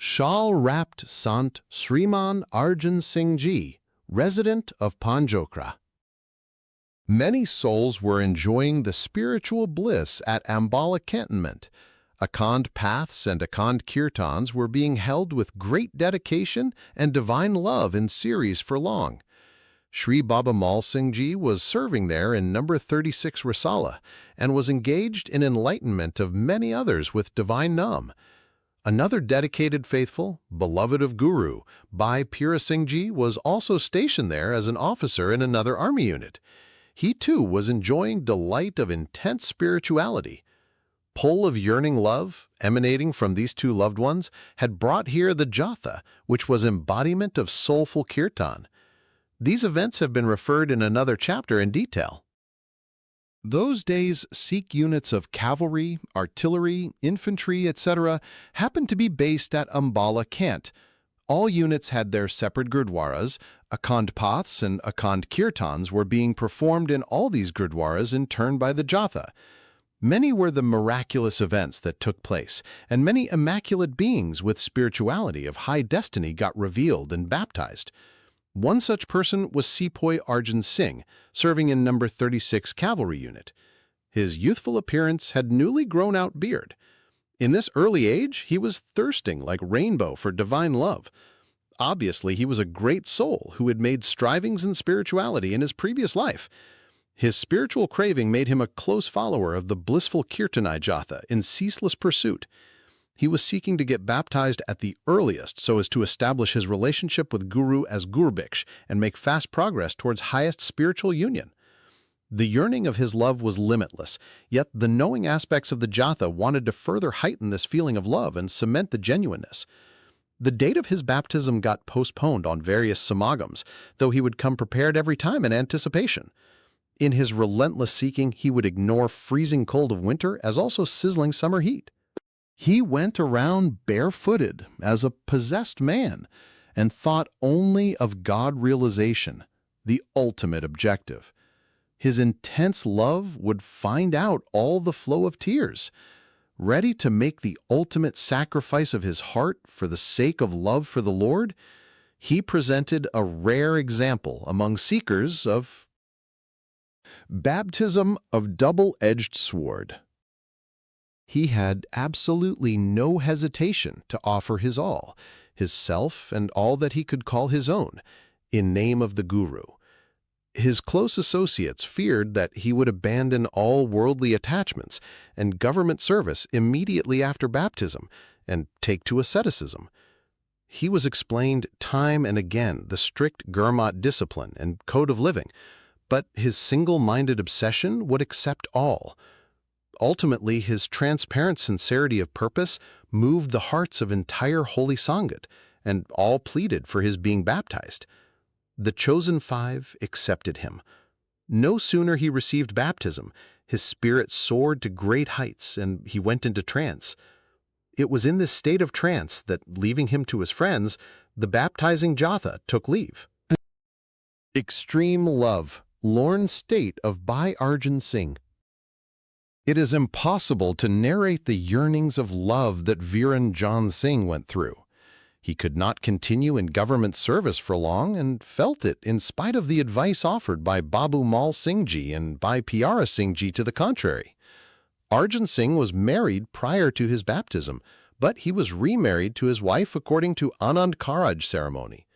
Shawl-Wrapped Sant Sriman Arjan Singh, resident of Panjokhra. Many souls were enjoying the spiritual bliss at Ambala cantonment. Akhand paths and Akhand kirtans were being held with great dedication and divine love in series for long. Shri Baba Mal Singh Ji was serving there in number 36 Rasala and was engaged in enlightenment of many others with divine Nam. Another dedicated faithful, beloved of Guru, Bhai Pira Singh Ji, was also stationed there as an officer in another army unit. He too was enjoying delight of intense spirituality. Pull of yearning love, emanating from these two loved ones, had brought here the Jatha, which was embodiment of soulful kirtan. These events have been referred in another chapter in detail. Those days, Sikh units of cavalry, artillery, infantry, etc. happened to be based at Ambala Cant. All units had their separate gurdwaras. Akhand paths and Akhand kirtans were being performed in all these gurdwaras in turn by the Jatha. Many were the miraculous events that took place, and many immaculate beings with spirituality of high destiny got revealed and baptized. One such person was Sepoy Arjan Singh, serving in number 36 Cavalry Unit. His youthful appearance had newly grown out beard. In this early age, he was thirsting like rainbow for divine love. Obviously, he was a great soul who had made strivings in spirituality in his previous life. His spiritual craving made him a close follower of the blissful Kirtanai Jatha in ceaseless pursuit. He was seeking to get baptized at the earliest so as to establish his relationship with Guru as Gurbiksh and make fast progress towards highest spiritual union. The yearning of his love was limitless, yet the knowing aspects of the Jatha wanted to further heighten this feeling of love and cement the genuineness. The date of his baptism got postponed on various samagams, though he would come prepared every time in anticipation. In his relentless seeking, he would ignore freezing cold of winter as also sizzling summer heat. He went around barefooted as a possessed man and thought only of God realization, the ultimate objective. His intense love would find out all the flow of tears. Ready to make the ultimate sacrifice of his heart for the sake of love for the Lord, he presented a rare example among seekers of baptism of double-edged sword. He had absolutely no hesitation to offer his all, his self and all that he could call his own, in name of the Guru. His close associates feared that he would abandon all worldly attachments and government service immediately after baptism and take to asceticism. He was explained time and again the strict Gurmat discipline and code of living, but his single-minded obsession would accept all. Ultimately, his transparent sincerity of purpose moved the hearts of entire Holy Sangat, and all pleaded for his being baptized. The chosen five accepted him. No sooner he received baptism, his spirit soared to great heights, and he went into trance. It was in this state of trance that, leaving him to his friends, the baptizing Jatha took leave. Extreme love, lorn state of Bhai Arjan Singh. It is impossible to narrate the yearnings of love that Viren Arjan Singh went through. He could not continue in government service for long and felt it in spite of the advice offered by Babu Mal Singh Ji and Bhai Pyara Singh Ji to the contrary. Arjan Singh was married prior to his baptism, but he was remarried to his wife according to Anand Karaj ceremony.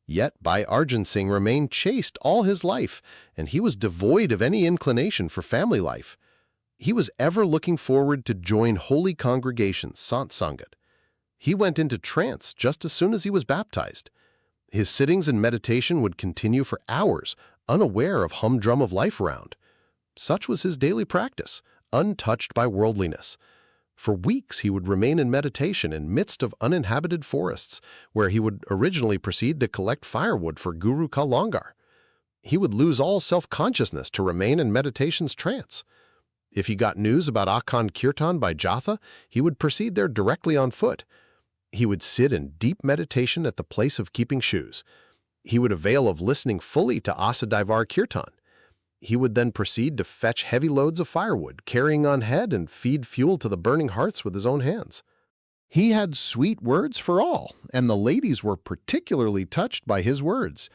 Yet Bhai Arjan Singh remained chaste all his life, and he was devoid of any inclination for family life. He was ever looking forward to join holy congregations, Sant Sangat. He went into trance just as soon as he was baptized. His sittings and meditation would continue for hours, unaware of humdrum of life around. Such was his daily practice, untouched by worldliness. For weeks he would remain in meditation in midst of uninhabited forests, where he would originally proceed to collect firewood for Guru Ka Langar. He would lose all self-consciousness to remain in meditation's trance. If he got news about Akhand Kirtan by Jatha, he would proceed there directly on foot. He would sit in deep meditation at the place of keeping shoes. He would avail of listening fully to Asadaivar Kirtan. He would then proceed to fetch heavy loads of firewood, carrying on head and feed fuel to the burning hearths with his own hands. He had sweet words for all, and the ladies were particularly touched by his words.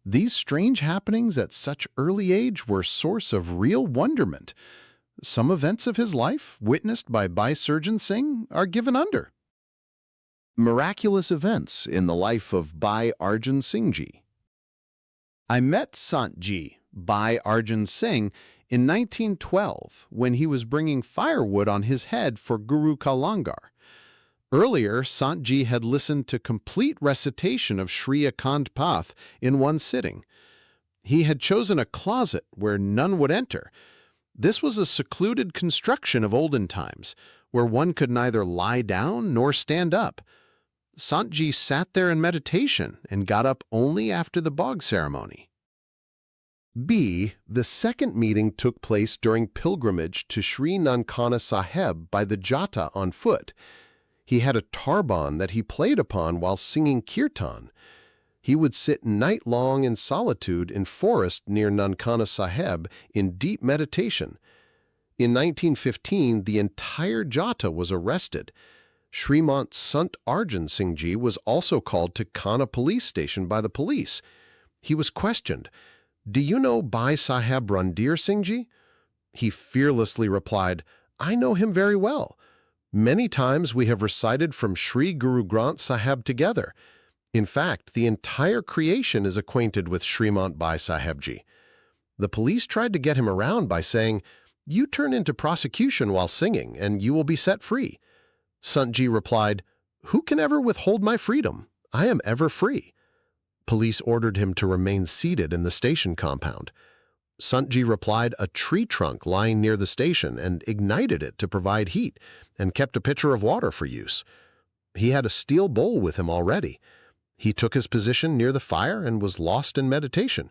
These strange happenings at such early age were source of real wonderment. Some events of his life, witnessed by Bhai Arjan Singh, are given under. Miraculous events in the life of Bhai Arjan Singh Ji. I met Sant Ji, Bhai Arjan Singh, in 1912 when he was bringing firewood on his head for Guru Ka Langar. Earlier, Sant Ji had listened to complete recitation of Sri Akand Path in one sitting. He had chosen a closet where none would enter. This was a secluded construction of olden times, where one could neither lie down nor stand up. Sant Ji sat there in meditation and got up only after the bog ceremony. B. The second meeting took place during pilgrimage to Sri Nankana Sahib by the Jata on foot. He had a tarban that he played upon while singing kirtan. He would sit night long in solitude in forest near Nankana Sahib in deep meditation. In 1915, the entire Jata was arrested. Sriman Sant Arjan Singh Ji was also called to Kana police station by the police. He was questioned, "Do you know Bhai Sahib Randir Singh Ji?" He fearlessly replied, "I know him very well. Many times we have recited from Sri Guru Granth Sahib together. In fact, the entire creation is acquainted with Srimant Bhai Sahib Ji." The police tried to get him around by saying, "You turn into prosecution while singing, and you will be set free." Sant Ji replied, "Who can ever withhold my freedom? I am ever free." Police ordered him to remain seated in the station compound. Sant Ji replied a tree trunk lying near the station and ignited it to provide heat and kept a pitcher of water for use. He had a steel bowl with him already. He took his position near the fire and was lost in meditation.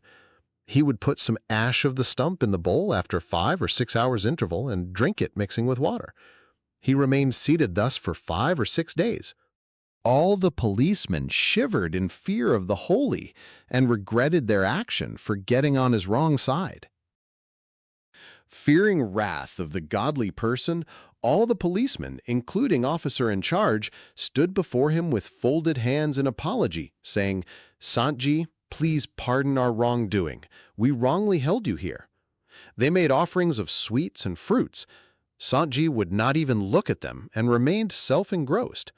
He would put some ash of the stump in the bowl after 5 or 6 hours interval and drink it mixing with water. He remained seated thus for 5 or 6 days. All the policemen shivered in fear of the holy and regretted their action for getting on his wrong side. Fearing wrath of the godly person, all the policemen, including officer in charge, stood before him with folded hands in apology, saying, "Sant Ji, please pardon our wrongdoing. We wrongly held you here." They made offerings of sweets and fruits. Sant Ji would not even look at them and remained self-engrossed.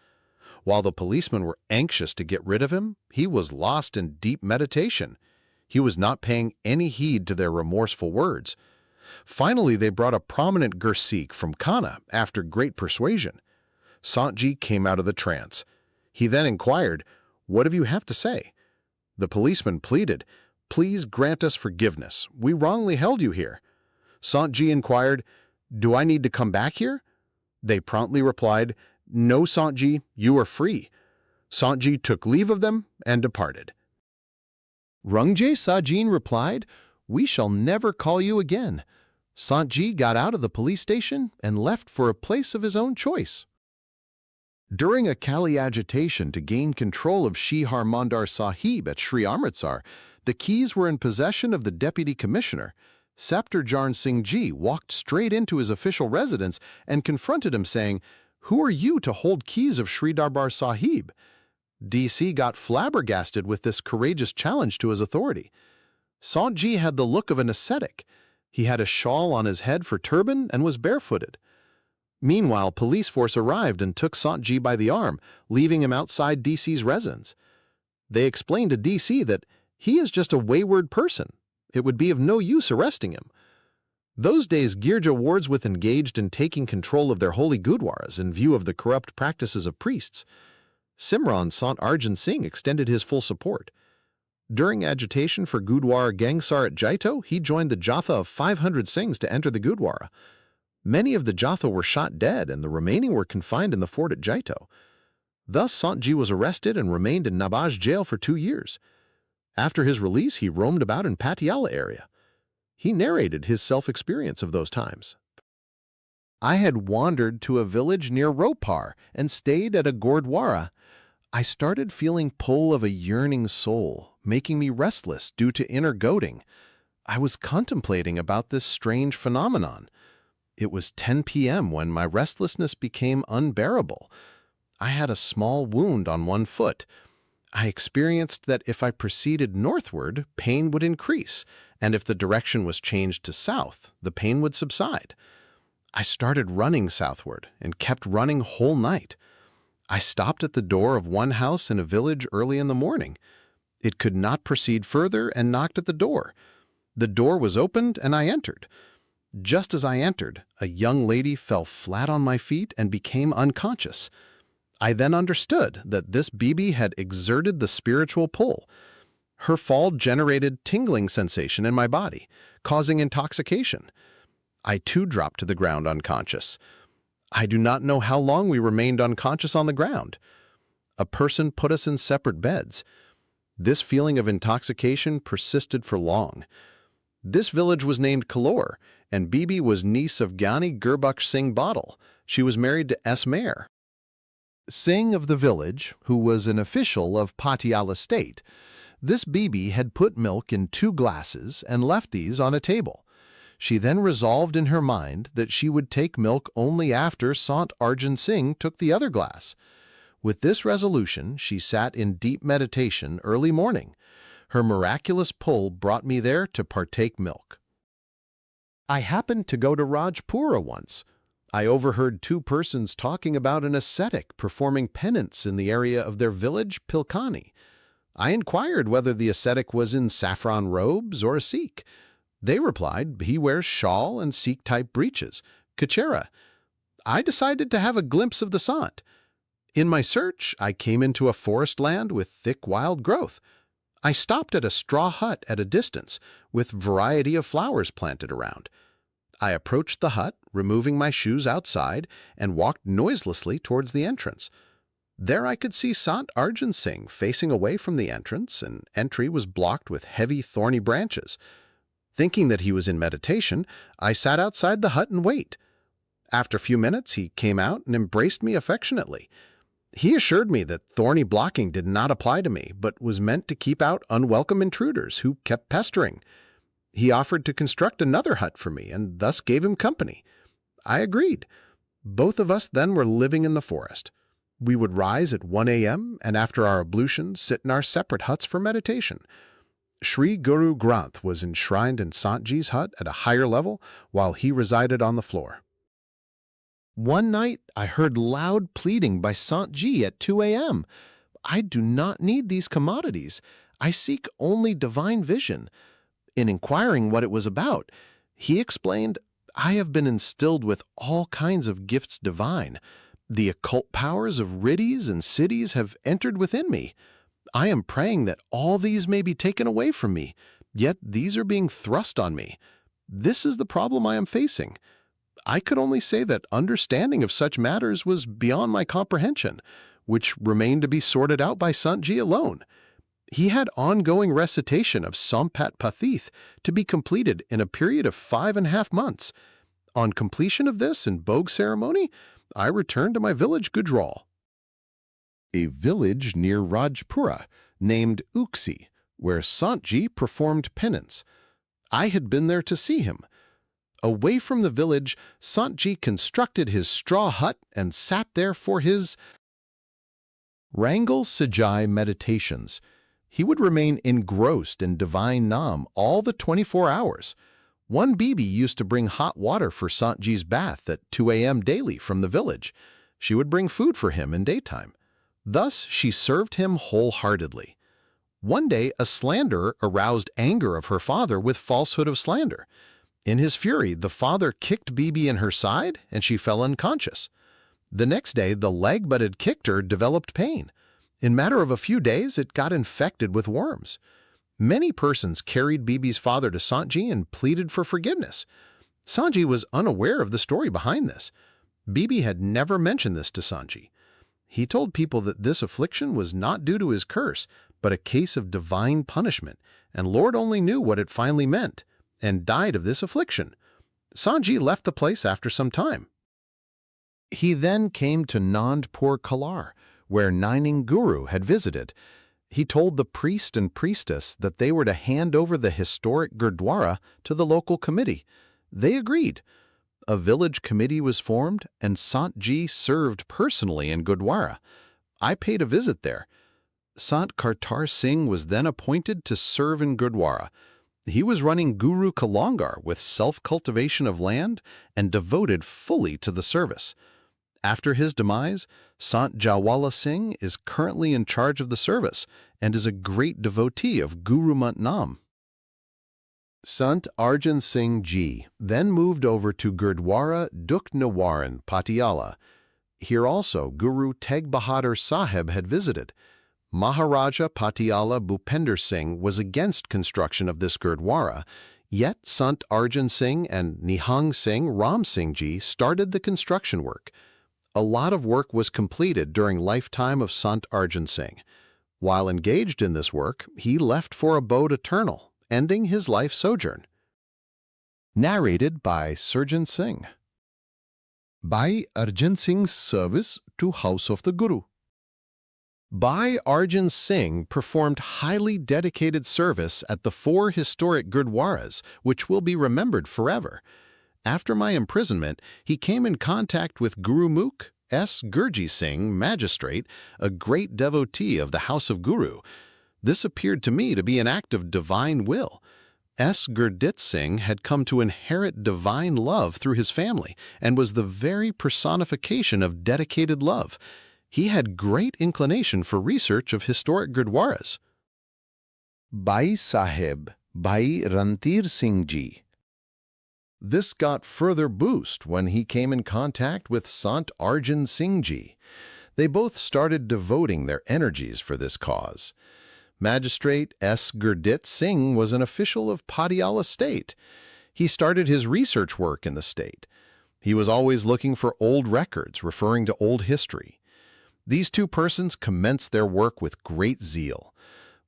While the policemen were anxious to get rid of him, he was lost in deep meditation. He was not paying any heed to their remorseful words. Finally, they brought a prominent Gursikh from Kana after great persuasion. Sant Ji came out of the trance. He then inquired, "What have you have to say?" The policeman pleaded, "Please grant us forgiveness. We wrongly held you here." Sant Ji inquired, "Do I need to come back here?" They promptly replied, "No, Sant Ji, you are free." Sant Ji took leave of them and departed. Rangjay Sajin replied, "We shall never call you again." Sant Ji got out of the police station and left for a place of his own choice. During a Kali agitation to gain control of Shri Harmandir Sahib at Sri Amritsar, the keys were in possession of the Deputy Commissioner. Sant Arjan Singh Ji walked straight into his official residence and confronted him, saying, "Who are you to hold keys of Sri Darbar Sahib?" DC got flabbergasted with this courageous challenge to his authority. Sant Ji had the look of an ascetic. He had a shawl on his head for turban and was barefooted. Meanwhile, police force arrived and took Sant Ji by the arm, leaving him outside DC's residence. They explained to DC that he is just a wayward person. It would be of no use arresting him. Those days, Girja wards were engaged in taking control of their holy gurdwaras in view of the corrupt practices of priests. Sriman Arjan Singh extended his full support. During agitation for Gurdwara Gangsar at Jaito, he joined the Jatha of 500 Singhs to enter the Gurdwara. Many of the Jatha were shot dead and the remaining were confined in the fort at Jaito. Thus, Sant Ji was arrested and remained in Nabaj jail for 2 years. After his release, he roamed about in Patiala area. He narrated his self-experience of those times. "I had wandered to a village near Ropar and stayed at a Gurdwara. I started feeling pull of a yearning soul, making me restless due to inner goading. I was contemplating about this strange phenomenon. It was 10 p.m. when my restlessness became unbearable. I had a small wound on one foot. I experienced that if I proceeded northward, pain would increase, and if the direction was changed to south, the pain would subside. I started running southward and kept running whole night. I stopped at the door of one house in a village early in the morning. It could not proceed further and knocked at the door. The door was opened and I entered. Just as I entered, a young lady fell flat on my feet and became unconscious. I then understood that this Bibi had exerted the spiritual pull. Her fall generated tingling sensation in my body, causing intoxication. I too dropped to the ground unconscious. I do not know how long we remained unconscious on the ground. A person put us in separate beds. This feeling of intoxication persisted for long. This village was named Kalor, and Bibi was niece of Gyani Gurbaksh Singh Badal. She was married to S. Mayor Singh of the village, who was an official of Patiala state. This Bibi had put milk in 2 glasses and left these on a table. She then resolved in her mind that she would take milk only after Sant Arjan Singh took the other glass. With this resolution, she sat in deep meditation early morning. Her miraculous pull brought me there to partake milk. I happened to go to Rajpura once. I overheard 2 persons talking about an ascetic performing penance in the area of their village, Pilkani. I inquired whether the ascetic was in saffron robes or a Sikh. They replied he wears shawl and Sikh-type breeches, kachera. I decided to have a glimpse of the sant. In my search, I came into a forest land with thick wild growth. I stopped at a straw hut at a distance, with variety of flowers planted around. I approached the hut, removing my shoes outside, and walked noiselessly towards the entrance. There I could see Sant Arjan Singh facing away from the entrance, and entry was blocked with heavy, thorny branches. Thinking that he was in meditation, I sat outside the hut and waited. After a few minutes, he came out and embraced me affectionately. He assured me that thorny blocking did not apply to me, but was meant to keep out unwelcome intruders who kept pestering. He offered to construct another hut for me and thus gave him company. I agreed. Both of us then were living in the forest. We would rise at 1 a.m. and after our ablution sit in our separate huts for meditation. Sri Guru Granth was enshrined in Sant Ji's hut at a higher level while he resided on the floor. One night I heard loud pleading by Sant Ji at 2 a.m. I do not need these commodities. I seek only divine vision. In inquiring what it was about, he explained, I have been instilled with all kinds of gifts divine. The occult powers of riddhis and siddhis have entered within me. I am praying that all these may be taken away from me, yet these are being thrust on me. This is the problem I am facing. I could only say that understanding of such matters was beyond my comprehension, which remained to be sorted out by Sant Ji alone. He had ongoing recitation of Sampat Pathith to be completed in a period of 5.5 months. On completion of this and Bhog ceremony, I returned to my village Gujral, a village near Rajpura named Uksi, where Sant Ji performed penance. I had been there to see him. Away from the village, Sant Ji constructed his straw hut and sat there for his Rangal Sajai meditations. He would remain engrossed in divine Nam all the 24 hours. One Bibi used to bring hot water for Sant Ji's bath at 2 a.m. daily from the village. She would bring food for him in daytime. Thus she served him wholeheartedly. One day a slanderer aroused anger of her father with falsehood of slander. In his fury, the father kicked Bibi in her side and she fell unconscious. The next day, the leg but had kicked her developed pain. In matter of a few days, it got infected with worms. Many persons carried Bibi's father to Sant Ji and pleaded for forgiveness. Sant Ji was unaware of the story behind this. Bibi had never mentioned this to Sant Ji. He told people that this affliction was not due to his curse, but a case of divine punishment, and Lord only knew what it finally meant, and died of this affliction. Sant Ji left the place after some time. He then came to Nandpur Kalar, where Nining Guru had visited. He told the priest and priestess that they were to hand over the historic Gurdwara to the local committee. They agreed. A village committee was formed, and Sant Ji served personally in Gurdwara. I paid a visit there. Sant Kartar Singh was then appointed to serve in Gurdwara. He was running Guru Kalongar with self-cultivation of land and devoted fully to the service. After his demise, Sant Jawala Singh is currently in charge of the service and is a great devotee of Guru Mat Nam. Sant Arjan Singh Ji then moved over to Gurdwara Dukh Niwaran, Patiala. Here also Guru Tegh Bahadur Sahib had visited. Maharaja Patiala Bhupender Singh was against construction of this Gurdwara, yet Sant Arjan Singh and Nihang Singh Ram Singh Ji started the construction work. A lot of work was completed during lifetime of Sant Arjan Singh. While engaged in this work, he left for abode eternal, ending his life sojourn. Narrated by Surjan Singh. Bhai Arjan Singh's service to House of the Guru. Bhai Arjan Singh performed highly dedicated service at the 4 historic Gurdwaras, which will be remembered forever. After my imprisonment, he came in contact with Guru Mukh S. Gurji Singh, magistrate, a great devotee of the House of Guru. This appeared to me to be an act of divine will. S. Gurdit Singh had come to inherit divine love through his family and was the very personification of dedicated love. He had great inclination for research of historic Gurdwaras. Bhai Sahib, Bhai Rantir Singh Ji. This got further boost when he came in contact with Sant Arjan Singh Ji. They both started devoting their energies for this cause. Magistrate S. Gurdit Singh was an official of Patiala state. He started his research work in the state. He was always looking for old records referring to old history. These 2 persons commenced their work with great zeal.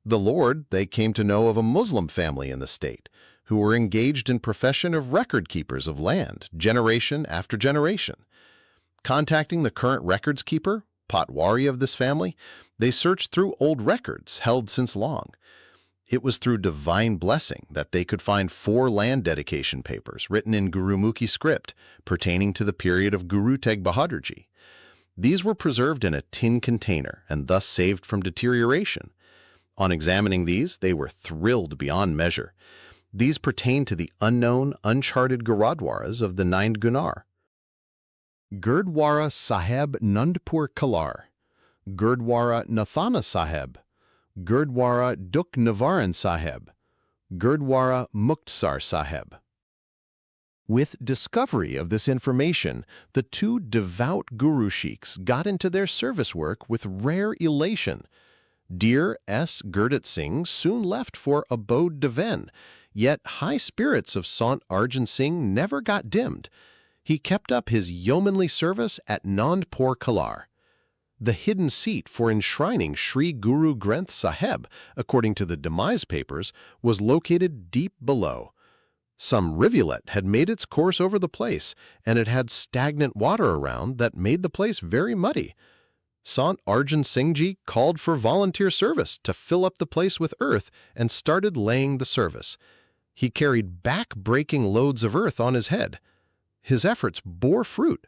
The Lord, they came to know of a Muslim family in the state, who were engaged in profession of record keepers of land, generation after generation. Contacting the current records keeper, Patwari of this family, they searched through old records held since long. It was through divine blessing that they could find 4 land dedication papers written in Gurumukhi script pertaining to the period of Guru Tegh Bahadur Ji. These were preserved in a tin container and thus saved from deterioration. On examining these, they were thrilled beyond measure. These pertain to the unknown, uncharted Gurudwaras of the 9 Gunar. Gurdwara Sahib Nandpur Kalar, Gurdwara Nathana Sahib, Gurdwara Dukh Niwaran Sahib, Gurdwara Muktsar Sahib. With discovery of this information, the 2 devout Guru Sheikhs got into their service work with rare elation. Dear S. Gurdit Singh soon left for abode Deven, yet high spirits of Sant Arjan Singh never got dimmed. He kept up his yeomanly service at Nandpur Kalar. The hidden seat for enshrining Sri Guru Granth Sahib, according to the demise papers, was located deep below. Some rivulet had made its course over the place, and it had stagnant water around that made the place very muddy. Sant Arjan Singh Ji called for volunteer service to fill up the place with earth and started laying the service. He carried back-breaking loads of earth on his head. His efforts bore fruit.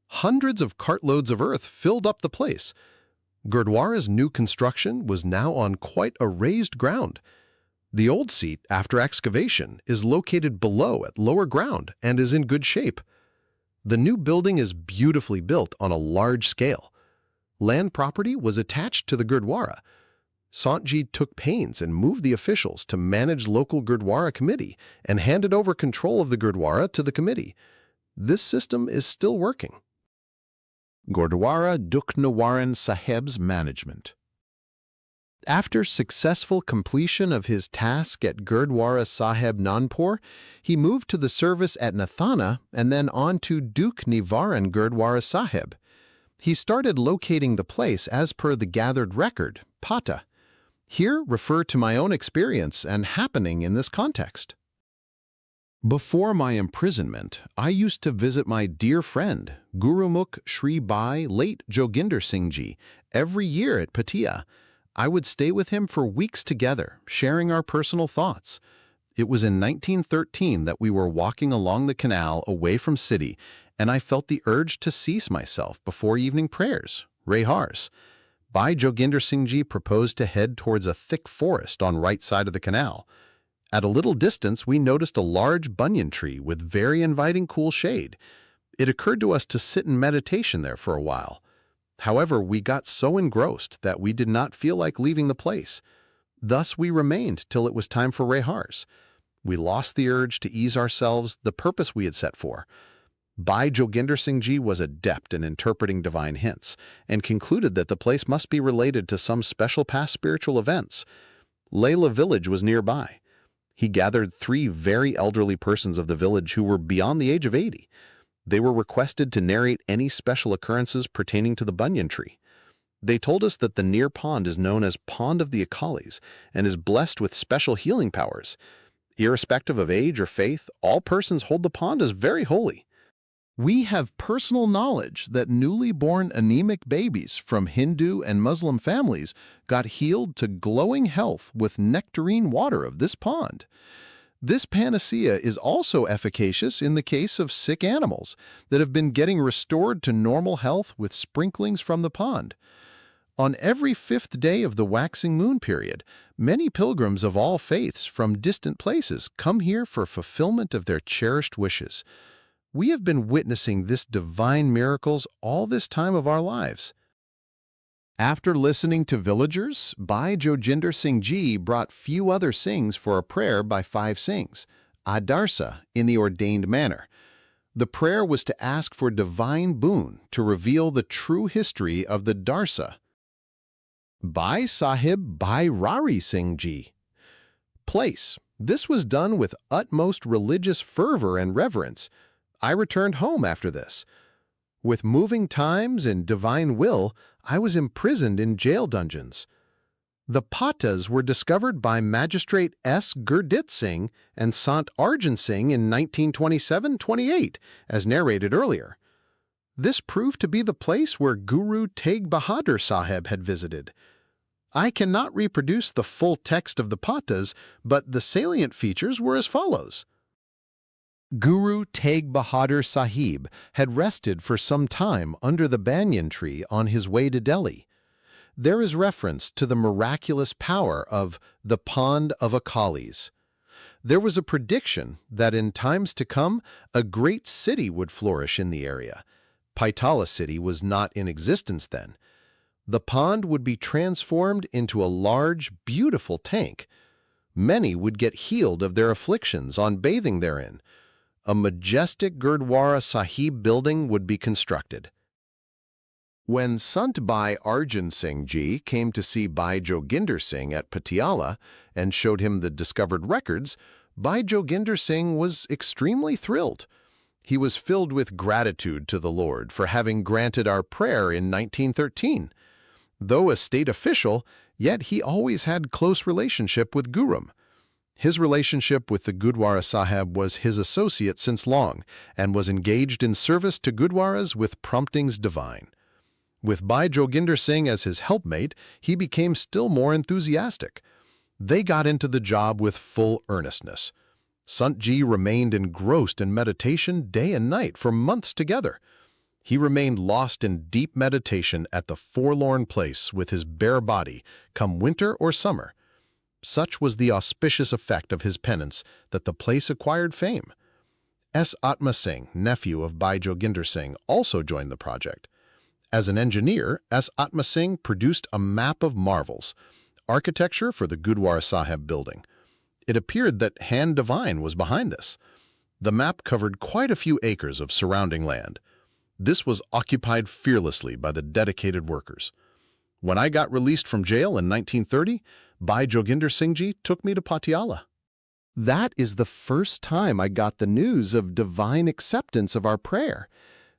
Hundreds of cartloads of earth filled up the place. Gurdwara's new construction was now on quite a raised ground. The old seat, after excavation, is located below at lower ground and is in good shape. The new building is beautifully built on a large scale. Land property was attached to the Gurdwara. Sant Ji took pains and moved the officials to manage local Gurdwara committee and handed over control of the Gurdwara to the committee. This system is still working. Gurdwara Dukh Niwaran Sahib's management. After successful completion of his task at Gurdwara Sahib Nandpur, he moved to the service at Nathana and then on to Dukh Niwaran Gurdwara Sahib. He started locating the place as per the gathered record, Pata. Here refer to my own experience and happening in this context. Before my imprisonment, I used to visit my dear friend, Gurumukh Shri Bhai late Joginder Singh Ji, every year at Patia. I would stay with him for weeks together, sharing our personal thoughts. It was in 1913 that we were walking along the canal away from city, and I felt the urge to cease myself before evening prayers, Rehars. Bhai Joginder Singh Ji proposed to head towards a thick forest on right side of the canal. At a little distance, we noticed a large banyan tree with very inviting cool shade. It occurred to us to sit in meditation there for a while. However, we got so engrossed that we did not feel like leaving the place. Thus, we remained till it was time for Rehars. We lost the urge to ease ourselves, the purpose we had set for. Bhai Joginder Singh Ji was adept in interpreting divine hints and concluded that the place must be related to some special past spiritual events. Layla village was nearby. He gathered 3 very elderly persons of the village who were beyond the age of 80. They were requested to narrate any special occurrences pertaining to the banyan tree. They told us that the near pond is known as Pond of the Akalis and is blessed with special healing powers. Irrespective of age or faith, all persons hold the pond as very holy. We have personal knowledge that newly born anemic babies from Hindu and Muslim families got healed to glowing health with nectarine water of this pond. This panacea is also efficacious in the case of sick animals that have been getting restored to normal health with sprinklings from the pond. On every 5th day of the waxing moon period, many pilgrims of all faiths from distant places come here for fulfillment of their cherished wishes. We have been witnessing this divine miracles all this time of our lives. After listening to villagers, Bhai Joginder Singh Ji brought few other Singhs for a prayer by 5 Singhs, Adarsa, in the ordained manner. The prayer was to ask for divine boon to reveal the true history of the Darsa. Bhai Sahib Bhai Rari Singh Ji. Place. This was done with utmost religious fervor and reverence. I returned home after this. With moving times and divine will, I was imprisoned in jail dungeons. The patas were discovered by Magistrate S. Gurdit Singh and Sant Arjan Singh in 1927-28, as narrated earlier. This proved to be the place where Guru Tegh Bahadur Sahib had visited. I cannot reproduce the full text of the patas, but the salient features were as follows. Guru Tegh Bahadur Sahib had rested for some time under the banyan tree on his way to Delhi. There is reference to the miraculous power of the Pond of Akalis. There was a prediction that in times to come, a great city would flourish in the area. Paitala city was not in existence then. The pond would be transformed into a large, beautiful tank. Many would get healed of their afflictions on bathing therein. A majestic Gurdwara Sahib building would be constructed. When Sant Bhai Arjan Singh Ji came to see Bhai Joginder Singh at Patiala and showed him the discovered records, Bhai Joginder Singh was extremely thrilled. He was filled with gratitude to the Lord for having granted our prayer in 1913. Though a state official, yet he always had close relationship with Gurum. His relationship with the Gurdwara Sahib was his associate since long and was engaged in service to Gurdwaras with promptings divine. With Bhai Joginder Singh as his helpmate, he became still more enthusiastic. They got into the job with full earnestness. Sant Ji remained engrossed in meditation day and night for months together. He remained lost in deep meditation at the forlorn place with his bare body, come winter or summer. Such was the auspicious effect of his penance that the place acquired fame. S. Atma Singh, nephew of Bhai Joginder Singh, also joined the project. As an engineer, S. Atma Singh produced a map of marvels, architecture for the Gurdwara Sahib building. It appeared that hand divine was behind this. The map covered quite a few acres of surrounding land. This was occupied fearlessly by the dedicated workers. When I got released from jail in 1930, Bhai Joginder Singh Ji took me to Patiala. That is the first time I got the news of divine acceptance of our prayer.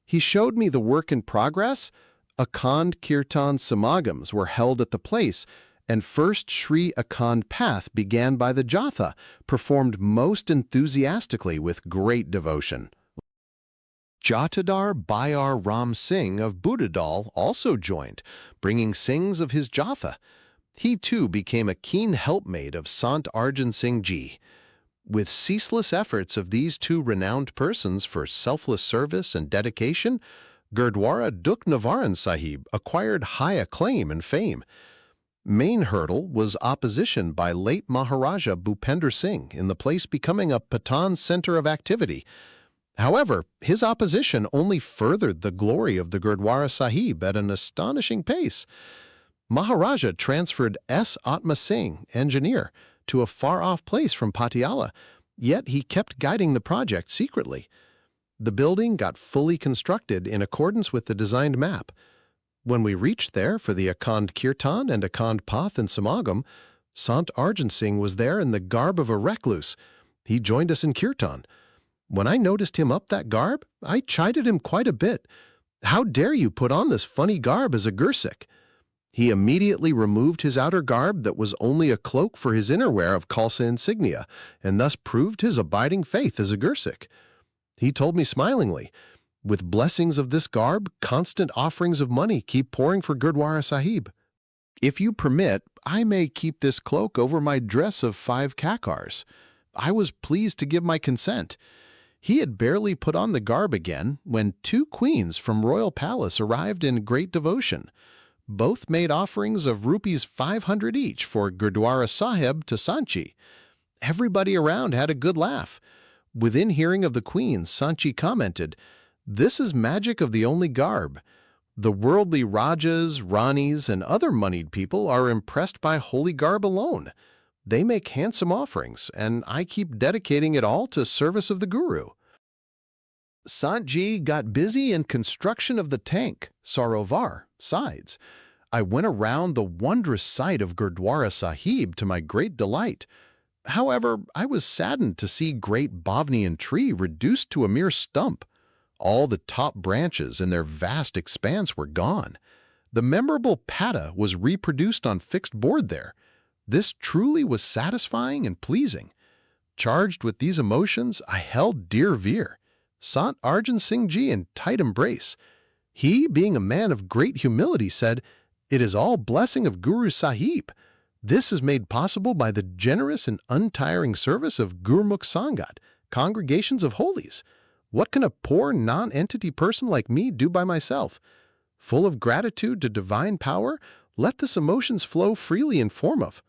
He showed me the work in progress. Akhand Kirtan Samagams were held at the place, and first Sri Akhand Path began by the Jatha, performed most enthusiastically with great devotion. Jatadar Bayar Ram Singh of Budadal also joined, bringing Singhs of his Jatha. He too became a keen helpmate of Sant Arjan Singh Ji. With ceaseless efforts of these two renowned persons for selfless service and dedication, Gurdwara Dukh Nivaran Sahib acquired high acclaim and fame. Main hurdle was opposition by late Maharaja Bhupender Singh in the place becoming a Pathan center of activity. However, his opposition only furthered the glory of the Gurdwara Sahib at an astonishing pace. Maharaja transferred S. Atma Singh, engineer, to a far-off place from Patiala, yet he kept guiding the project secretly. The building got fully constructed in accordance with the designed map. When we reached there for the Akhand Kirtan and Akhand Path and Samagam, Sant Arjan Singh was there in the garb of a recluse. He joined us in Kirtan. When I noticed him up that garb, I chided him quite a bit. "How dare you put on this funny garb as a Gursikh?" He immediately removed his outer garb that was only a cloak for his innerwear of Khalsa insignia, and thus proved his abiding faith as a Gursikh. He told me smilingly, "With blessings of this garb, constant offerings of money keep pouring for Gurdwara Sahib. If you permit, I may keep this cloak over my dress of 5 kakars." I was pleased to give my consent. He had barely put on the garb again when 2 queens from royal palace arrived in great devotion. Both made offerings of rupees 500 each for Gurdwara Sahib to Sanchi. Everybody around had a good laugh. Within hearing of the queens, Sanchi commented, "This is magic of the only garb. The worldly Rajas, Ranis, and other moneyed people are impressed by holy garb alone. They make handsome offerings, and I keep dedicating it all to service of the Guru." Santji got busy in construction of the tank, Sarovar, sides. I went around the wondrous sight of Gurdwara Sahib to my great delight. However, I was saddened to see great Bhavnian tree reduced to a mere stump. All the top branches in their vast expanse were gone. The memorable patta was reproduced on fixed board there. This truly was satisfying and pleasing. Charged with these emotions, I held dear Veer, Sant Arjan Singh Ji, in tight embrace. He, being a man of great humility, said, "It is all blessing of Guru Sahib. This is made possible by the generous and untiring service of Gurmukh Sangat, congregations of holies. What can a poor non-entity person like me do by myself? Full of gratitude to divine power, let this emotions flow freely in form of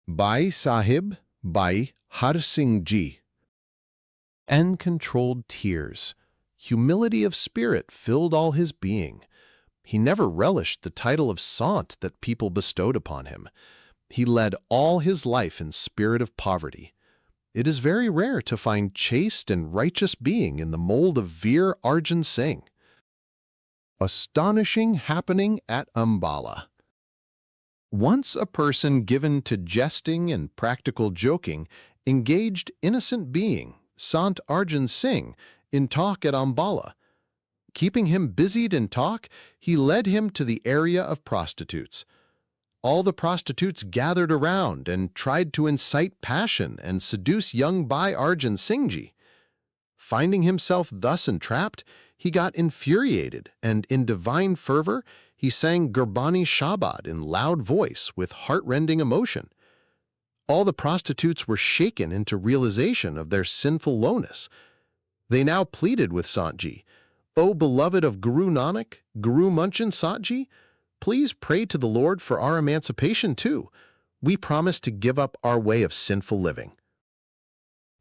Bhai Sahib, Bhai Har Singh Ji." Uncontrolled tears, humility of spirit filled all his being. He never relished the title of Sant that people bestowed upon him. He led all his life in spirit of poverty. It is very rare to find chaste and righteous being in the mold of Veer Arjan Singh. Astonishing happening at Ambala. Once a person given to jesting and practical joking engaged innocent being, Sant Arjan Singh, in talk at Ambala. Keeping him busied in talk, he led him to the area of prostitutes. All the prostitutes gathered around and tried to incite passion and seduce young Bhai Arjan Singh Ji. Finding himself thus entrapped, he got infuriated, and in divine fervor, he sang Gurbani Shabad in loud voice with heart-rending emotion. All the prostitutes were shaken into realization of their sinful lowness. They now pleaded with Sant Ji, "O beloved of Guru Nanak, Guru Munchan Sant Ji, please pray to the Lord for our emancipation too. We promise to give up our way of sinful living."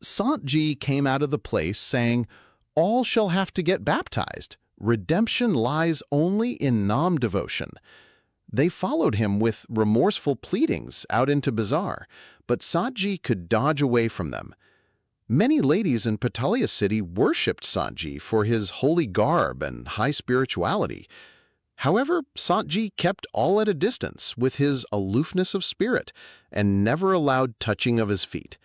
Sant Ji came out of the place saying, "All shall have to get baptized. Redemption lies only in Nam devotion." They followed him with remorseful pleadings out into bazaar, but Sant Ji could dodge away from them. Many ladies in Patalia city worshipped Sant Ji for his holy garb and high spirituality. However, Sant Ji kept all at a distance with his aloofness of spirit and never allowed touching of his feet.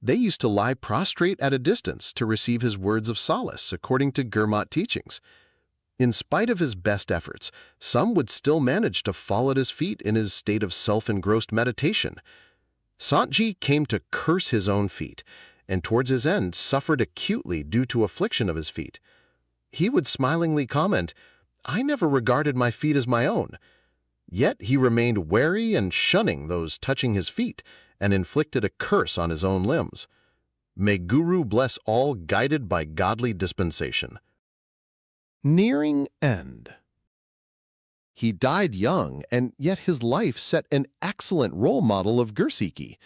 They used to lie prostrate at a distance to receive his words of solace according to Gurmat teachings. In spite of his best efforts, some would still manage to fall at his feet in his state of self-engrossed meditation. Sant Ji came to curse his own feet, and towards his end suffered acutely due to affliction of his feet. He would smilingly comment, "I never regarded my feet as my own." Yet he remained wary and shunning those touching his feet, and inflicted a curse on his own limbs. May Guru bless all guided by godly dispensation. Nearing end. He died young, and yet his life set an excellent role model of Gursikhi.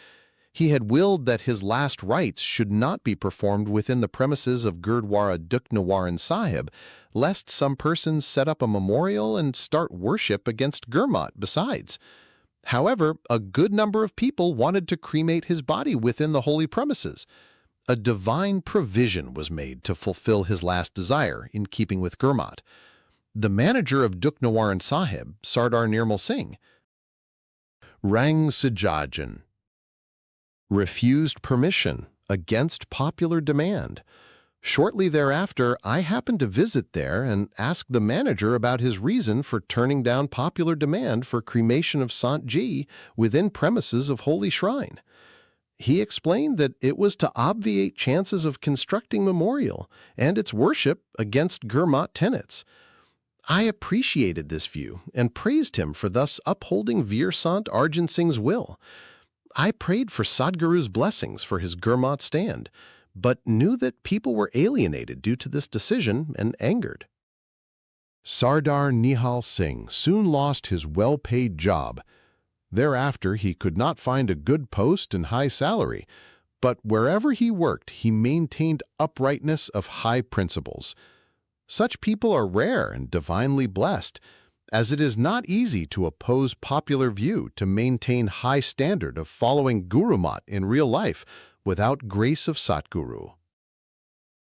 He had willed that his last rites should not be performed within the premises of Gurdwara Dukh Sahib, lest some persons set up a memorial and start worship against Gurmat besides. However, a good number of people wanted to cremate his body within the holy premises. A divine provision was made to fulfill his last desire in keeping with Gurmat. The manager of Dukh Sahib, Sardar Nirmal Singh, Rang Sajajan, refused permission against popular demand. Shortly thereafter, I happened to visit there and asked the manager about his reason for turning down popular demand for cremation of Sant Ji within premises of holy shrine. He explained that it was to obviate chances of constructing memorial and its worship against Gurmat tenets. I appreciated this view and praised him for thus upholding Veer Sant Arjan Singh's will. I prayed for Sadhguru's blessings for his Gurmat stand, but knew that people were alienated due to this decision and angered. Sardar Nihal Singh soon lost his well-paid job. Thereafter, he could not find a good post and high salary, but wherever he worked, he maintained uprightness of high principles. Such people are rare and divinely blessed, as it is not easy to oppose popular view to maintain high standard of following Gurumat in real life without grace of Satguru.